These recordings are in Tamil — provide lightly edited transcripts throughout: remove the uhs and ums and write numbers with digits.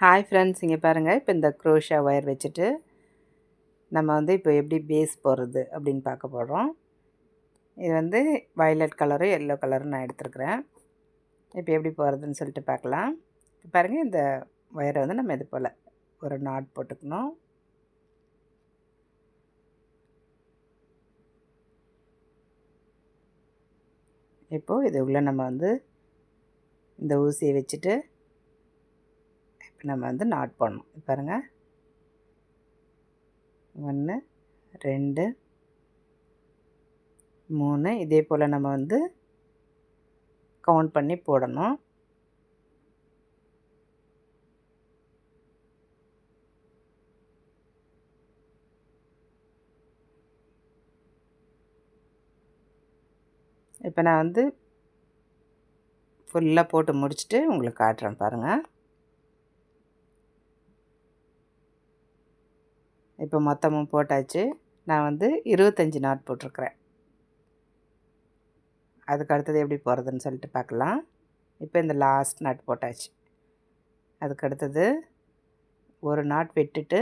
ஹாய் ஃப்ரெண்ட்ஸ், இங்கே பாருங்கள். இப்போ இந்த க்ரோஷா ஒயர் வச்சுட்டு நம்ம இப்போ எப்படி பேஸ் போடுறது அப்படின்னு பார்க்க போகிறோம். இது வயலட் கலரும் எல்லோ கலரும் நான் எடுத்துருக்குறேன். இப்போ எப்படி போகிறதுன்னு சொல்லிட்டு பார்க்கலாம். இப்போ பாருங்கள், இந்த ஒயரை நம்ம இது போல் ஒரு நாட் போட்டுக்கணும். இப்போது இது உள்ள நம்ம இந்த ஊசியை வச்சுட்டு இப்போ நம்ம நாட் போடணும். பாருங்கள், 1 2 3 இதே போல் நம்ம கவுண்ட் பண்ணி போடணும். இப்போ நான் ஃபுல்லாக போட்டு முடிச்சுட்டு உங்களுக்கு காட்டுறேன் பாருங்கள். இப்போ மொத்தமும் போட்டாச்சு. நான் 25 நாட் போட்டிருக்கிறேன். அதுக்கு அடுத்தது எப்படி போகிறதுன்னு சொல்லிட்டு பார்க்கலாம். இப்போ இந்த லாஸ்ட் நாட் போட்டாச்சு. அதுக்கு அடுத்தது ஒரு நாட் விட்டுட்டு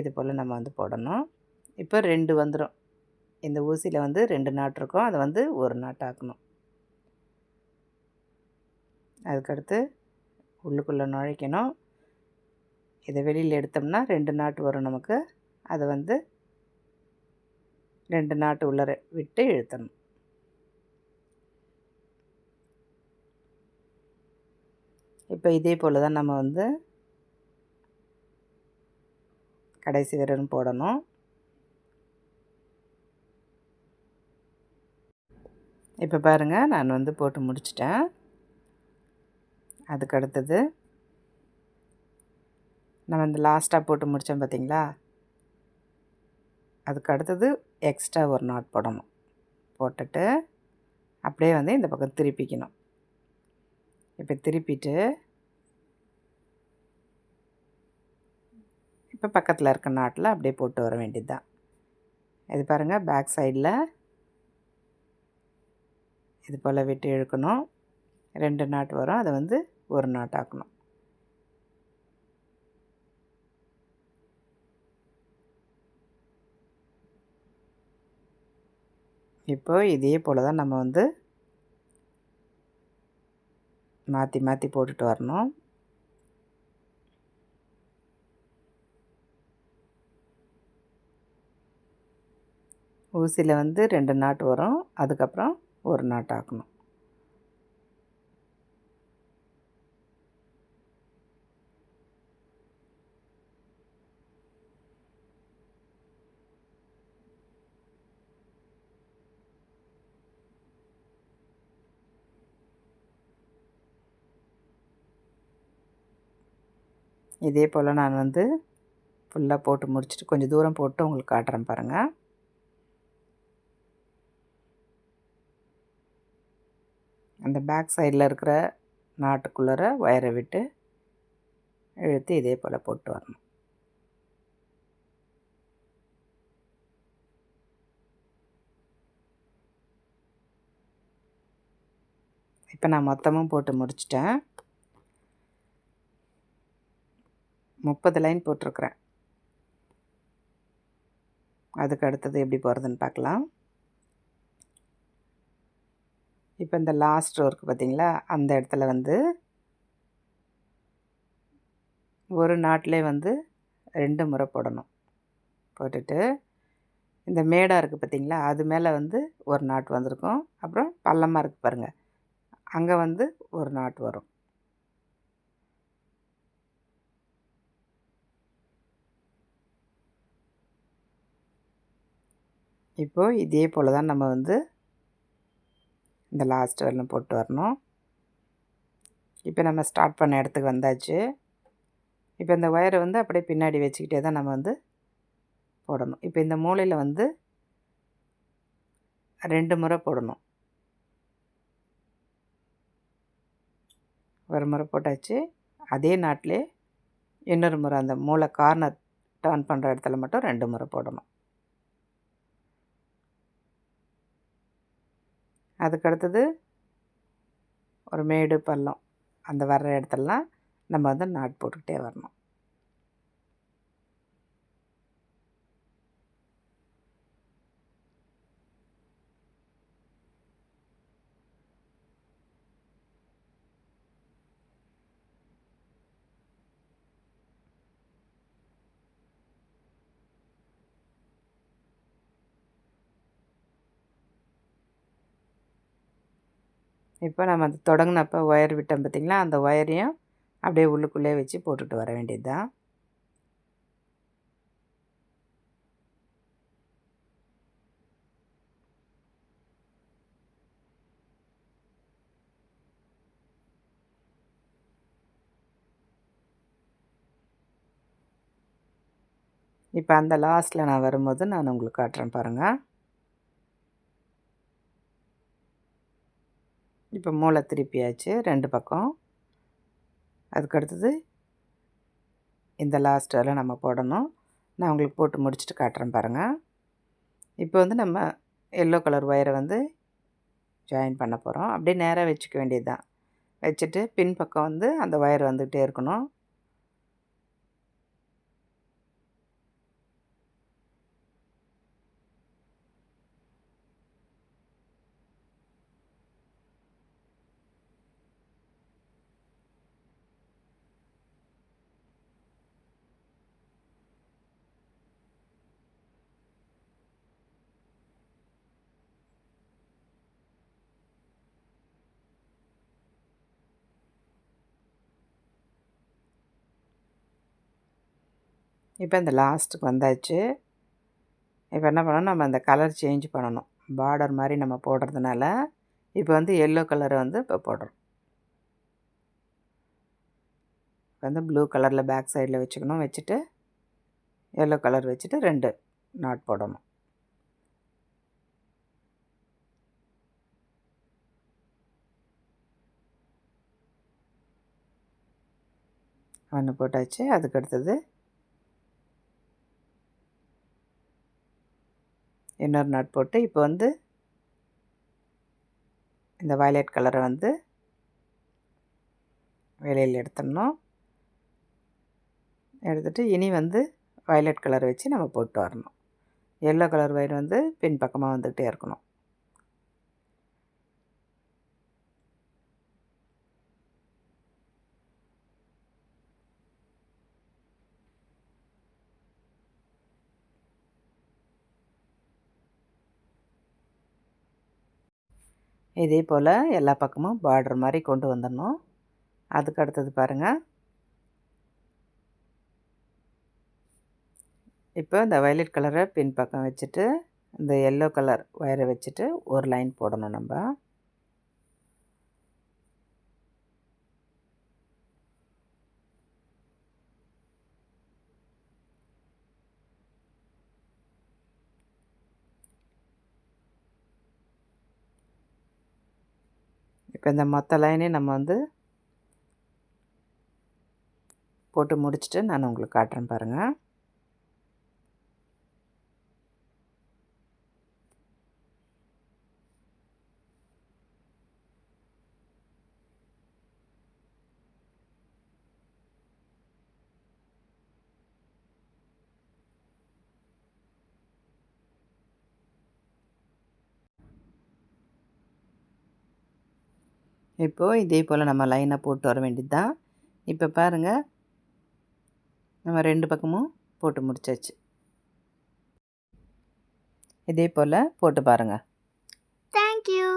இது போல் நம்ம போடணும். இப்போ 2 வந்துடும். இந்த ஊசியில் 2 நாட் இருக்கும். அதை ஒரு நாட் ஆக்கணும். அதுக்கடுத்து உள்ளுக்குள்ளே நுழைக்கணும். இதை வெளியில் எடுத்தோம்னா 2 நாட் வரும் நமக்கு. அதை 2 நாட்டு உள்ளே விட்டு இழுத்தணும். இப்போ இதே போல் தான் நம்ம கடைசி விரலும் போடணும். இப்போ பாருங்கள், நான் போட்டு முடிச்சிட்டேன். அதுக்கு அடுத்தது நம்ம இந்த லாஸ்ட்டாக போட்டு முடித்தோம் பார்த்திங்களா, அதுக்கு அடுத்தது எக்ஸ்ட்ரா ஒரு நாட் போடணும். போட்டுட்டு அப்படியே இந்த பக்கம் திருப்பிக்கணும். இப்போ திருப்பிட்டு இப்போ பக்கத்தில் இருக்க நாட்டில் அப்படியே போட்டு வர வேண்டியது தான். இது பாருங்கள், பேக் சைடில் இது போல் விட்டு இழுக்கணும். 2 நாட் வரும். அதை ஒரு நாட் ஆக்கணும். இப்போ இதே போல் தான் நம்ம மாற்றி மாற்றி போட்டுட்டு வரணும். ஊசியில் 2 நாட் வரும். அதுக்கப்புறம் ஒரு நாட் ஆக்கணும். இதே போல் நான் ஃபுல்லாக போட்டு முடிச்சுட்டு கொஞ்சம் தூரம் போட்டு உங்களுக்கு காட்டுறேன் பாருங்கள். அந்த பேக் சைடில் இருக்கிற நாட்டுக்குள்ளே ஒயரை விட்டு இழுத்து இதே போல் போட்டு வரணும். இப்போ நான் மொத்தமும் போட்டு முடிச்சிட்டேன். 30 லைன் போட்டிருக்கிறேன். அதுக்கு அடுத்தது எப்படி போகிறதுன்னு பார்க்கலாம். இப்போ இந்த லாஸ்ட் ரோ இருக்குது பார்த்திங்களா, அந்த இடத்துல ஒரு நாட்டிலே 2 முறை போடணும். போட்டுட்டு இந்த மேடாக இருக்குது பார்த்திங்களா, அது மேலே ஒரு நாட் வந்திருக்கும். அப்புறம் பள்ளமாக இருக்குது பாருங்கள், அங்கே ஒரு நாட் வரும். இப்போது இதே போல் தான் நம்ம இந்த லாஸ்ட் வரலும் போட்டு வரணும். இப்போ நம்ம ஸ்டார்ட் பண்ண இடத்துக்கு வந்தாச்சு. இப்போ இந்த ஒயரை அப்படியே பின்னாடி வச்சுக்கிட்டே தான் நம்ம போடணும். இப்போ இந்த மூலையில் 2 முறை போடணும். ஒரு முறை போட்டாச்சு. அதே நாட்டிலே இன்னொரு முறை அந்த மூளை கார்னர் டர்ன் பண்ணுற இடத்துல மட்டும் 2 முறை போடணும். அதுக்கடுத்தது ஒரு மேடு பள்ளம் அந்த வர்ற இடத்துலலாம் நம்ம வந்து நாட் போட்டுக்கிட்டே வரணும். இப்போ நம்ம அந்த தொடங்கினப்போ ஒயர் விட்டோம் பார்த்திங்களா, அந்த ஒயரையும் அப்படியே உள்ளுக்குள்ளே வச்சு போட்டுட்டு வர வேண்டியது தான். இப்போ அந்த லாஸ்ட்டில் நான் வரும்போது நான் உங்களுக்கு காட்டுறேன் பாருங்கள். இப்போ மூளை திருப்பியாச்சு 2 பக்கம். அதுக்கடுத்தது இந்த லாஸ்ட் வரை நம்ம போடணும். நான் உங்களுக்கு போட்டு முடிச்சுட்டு காட்டுறேன் பாருங்கள். இப்போ வந்து நம்ம எல்லோ கலர் ஒயரை வந்து ஜாயின் பண்ண போகிறோம். அப்படியே நேராக வச்சுக்க வேண்டியது தான். வச்சுட்டு பின் பக்கம் வந்து அந்த ஒயர் வந்துகிட்டே இருக்கணும். இப்போ இந்த லாஸ்ட்டுக்கு வந்தாச்சு. இப்போ என்ன பண்ணணும், நம்ம அந்த கலர் சேஞ்ச் பண்ணணும். பார்டர் மாதிரி நம்ம போடுறதுனால இப்போ வந்து எல்லோ கலரை வந்து இப்போ போடுறோம். இப்போ வந்து ப்ளூ கலரில் பேக் சைடில் வச்சுக்கணும். வச்சுட்டு எல்லோ கலர் வச்சுட்டு 2 நாட் போடணும். ஒன்று போட்டாச்சு. அதுக்கு அடுத்தது இன்னொரு நாட் போட்டு இப்போ வந்து இந்த வயலட் கலரை வந்து வெளியில் எடுத்துடணும். எடுத்துகிட்டு இனி வந்து வயலட் கலர் வச்சு நம்ம போட்டு வரணும். எல்லோ கலர் ஒயர் வந்து பின் பக்கமாக வந்துக்கிட்டே இருக்கணும். இதே போல் எல்லா பக்கமும் பார்டர் மாதிரி கொண்டு வந்துடணும். அதுக்கு அடுத்தது பாருங்கள். இப்போ இந்த வயலட் கலரை பின் பக்கம் வச்சுட்டு இந்த எல்லோ கலர் ஒயரை வச்சுட்டு ஒரு லைன் போடணும் நம்ம. இப்போ இந்த மொத்த லைனையும் நம்ம வந்து போட்டு முடிச்சுட்டு நான் உங்களுக்கு காட்டுறேன் பாருங்கள். இப்போது இதே போல் நம்ம லைனை போட்டு வர வேண்டியது தான். இப்போ பாருங்கள், நம்ம 2 பக்கமும் போட்டு முடிச்சாச்சு. இதே போல் போட்டு பாருங்கள். Thank you.